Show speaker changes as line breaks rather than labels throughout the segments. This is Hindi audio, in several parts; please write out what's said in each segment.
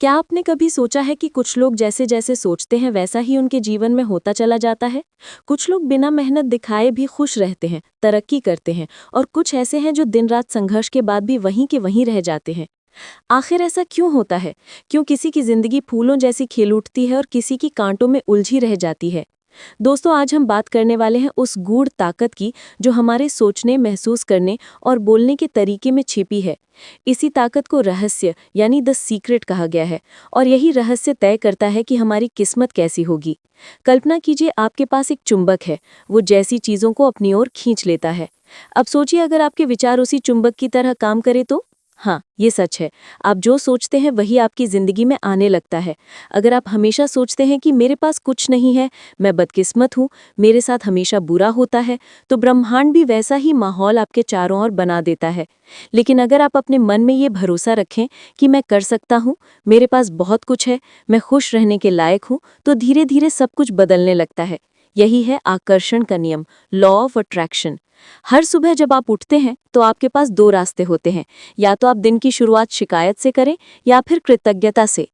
क्या आपने कभी सोचा है कि कुछ लोग जैसे जैसे सोचते हैं वैसा ही उनके जीवन में होता चला जाता है। कुछ लोग बिना मेहनत दिखाए भी खुश रहते हैं, तरक्की करते हैं, और कुछ ऐसे हैं जो दिन रात संघर्ष के बाद भी वहीं के वहीं रह जाते हैं। आखिर ऐसा क्यों होता है? क्यों किसी की जिंदगी फूलों जैसी खिल उठती है और किसी की कांटों में उलझी रह जाती है? दोस्तों, आज हम बात करने वाले हैं उस गूढ़ ताकत की जो हमारे सोचने, महसूस करने और बोलने के तरीके में छिपी है। इसी ताकत को रहस्य यानी द सीक्रेट कहा गया है, और यही रहस्य तय करता है कि हमारी किस्मत कैसी होगी। कल्पना कीजिए, आपके पास एक चुंबक है, वो जैसी चीजों को अपनी ओर खींच लेता है। अब सोचिए, अगर आपके विचार उसी चुंबक की तरह काम करे तो? हाँ, ये सच है। आप जो सोचते हैं वही आपकी जिंदगी में आने लगता है। अगर आप हमेशा सोचते हैं कि मेरे पास कुछ नहीं है, मैं बदकिस्मत हूँ, मेरे साथ हमेशा बुरा होता है, तो ब्रह्मांड भी वैसा ही माहौल आपके चारों ओर बना देता है। लेकिन अगर आप अपने मन में ये भरोसा रखें कि मैं कर सकता हूँ, मेरे पास बहुत कुछ है, मैं खुश रहने के लायक हूँ, तो धीरे धीरे सब कुछ बदलने लगता है। यही है आकर्षण का नियम, लॉ ऑफ अट्रैक्शन। हर सुबह जब आप उठते हैं तो आपके पास दो रास्ते होते हैं। या तो आप दिन की शुरुआत शिकायत से करें या फिर कृतज्ञता से।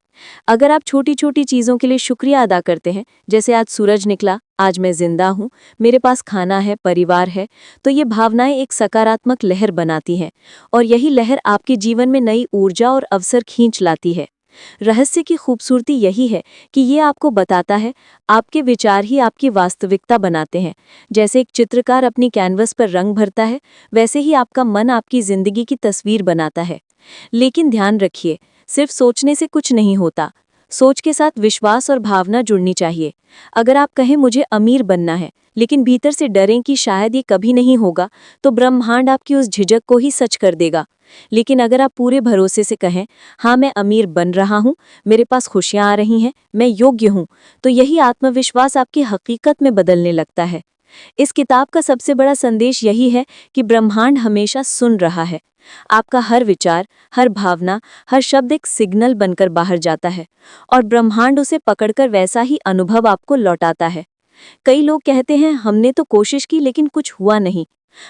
अगर आप छोटी छोटी चीज़ों के लिए शुक्रिया अदा करते हैं, जैसे आज सूरज निकला, आज मैं जिंदा हूँ, मेरे पास खाना है, परिवार है, तो ये भावनाएं एक सकारात्मक लहर बनाती हैं, और यही लहर आपके जीवन में नई ऊर्जा और अवसर खींच लाती है। रहस्य की खूबसूरती यही है कि ये आपको बताता है, आपके विचार ही आपकी वास्तविकता बनाते हैं। जैसे एक चित्रकार अपनी कैनवस पर रंग भरता है, वैसे ही आपका मन आपकी जिंदगी की तस्वीर बनाता है। लेकिन ध्यान रखिए, सिर्फ सोचने से कुछ नहीं होता। सोच के साथ विश्वास और भावना जुड़नी चाहिए। अगर आप कहें मुझे अमीर बनना है, लेकिन भीतर से डरें कि शायद ये कभी नहीं होगा, तो ब्रह्मांड आपकी उस झिझक को ही सच कर देगा। लेकिन अगर आप पूरे भरोसे से कहें, हाँ मैं अमीर बन रहा हूँ, मेरे पास खुशियाँ आ रही हैं, मैं योग्य हूँ, तो यही आत्मविश्वास आपकी हकीकत में बदलने लगता है। इस किताब का सबसे बड़ा संदेश यही है कि ब्रह्मांड हमेशा सुन रहा है। आपका हर विचार, हर भावना, हर शब्द एक सिग्नल बनकर बाहर जाता है, और ब्रह्मांड उसे पकड़कर वैसा ही अनुभव आपको लौटाता है। कई लोग कहते हैं हमने तो कोशिश की लेकिन कुछ हुआ नहीं।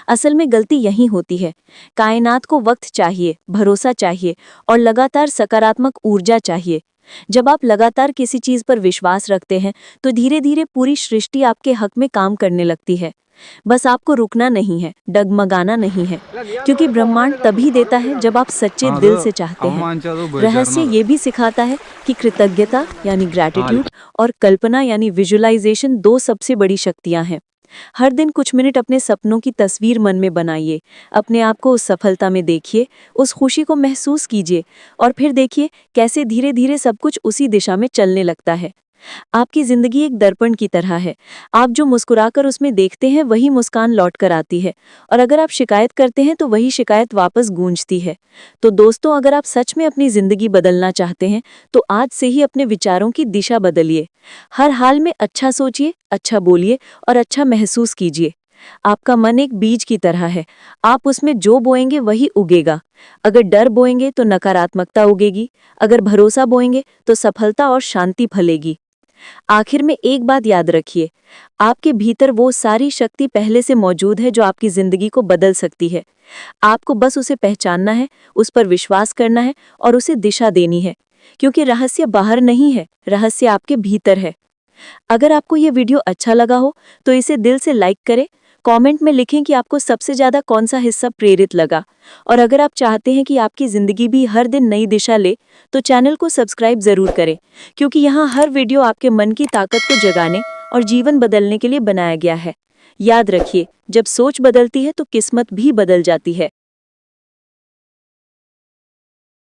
असल में गलती यही होती है। कायनात को वक्त चाहिए, भरोसा चाहिए, और लगातार सकारात्मक ऊर्जा चाहिए। जब आप लगातार किसी चीज पर विश्वास रखते हैं तो धीरे धीरे पूरी सृष्टि आपके हक में काम करने लगती है। बस आपको रुकना नहीं है, डगमगाना नहीं है, क्योंकि ब्रह्मांड तभी देता है जब आप सच्चे दिल से चाहते हैं। रहस्य ये भी सिखाता है कि कृतज्ञता यानी ग्रैटिट्यूड और कल्पना यानी विजुअलाइजेशन दो सबसे बड़ी शक्तियां हैं। हर दिन कुछ मिनट अपने सपनों की तस्वीर मन में बनाइए, अपने आप को उस सफलता में देखिए, उस खुशी को महसूस कीजिए, और फिर देखिए कैसे धीरे धीरे सब कुछ उसी दिशा में चलने लगता है। आपकी जिंदगी एक दर्पण की तरह है। आप जो मुस्कुराकर उसमें देखते हैं वही मुस्कान लौट कर आती है, और अगर आप शिकायत करते हैं तो वही शिकायत वापस गूंजती है। तो दोस्तों, अगर आप सच में अपनी जिंदगी बदलना चाहते हैं तो आज से ही अपने विचारों की दिशा बदलिए। हर हाल में अच्छा सोचिए, अच्छा बोलिए और अच्छा महसूस कीजिए। आपका मन एक बीज की तरह है, आप उसमें जो बोएंगे वही उगेगा। अगर डर बोएंगे तो नकारात्मकता उगेगी, अगर भरोसा बोएंगे तो सफलता और शांति फलेगी। आखिर में एक बात याद रखिए, आपके भीतर वो सारी शक्ति पहले से मौजूद है जो आपकी जिंदगी को बदल सकती है। आपको बस उसे पहचानना है, उस पर विश्वास करना है और उसे दिशा देनी है, क्योंकि रहस्य बाहर नहीं है, रहस्य आपके भीतर है। अगर आपको ये वीडियो अच्छा लगा हो तो इसे दिल से लाइक करें, कमेंट में लिखें कि आपको सबसे ज़्यादा कौन सा हिस्सा प्रेरित लगा, और अगर आप चाहते हैं कि आपकी ज़िंदगी भी हर दिन नई दिशा ले तो चैनल को सब्सक्राइब ज़रूर करें, क्योंकि यहाँ हर वीडियो आपके मन की ताकत को जगाने और जीवन बदलने के लिए बनाया गया है। याद रखिए, जब सोच बदलती है तो किस्मत भी बदल जाती है।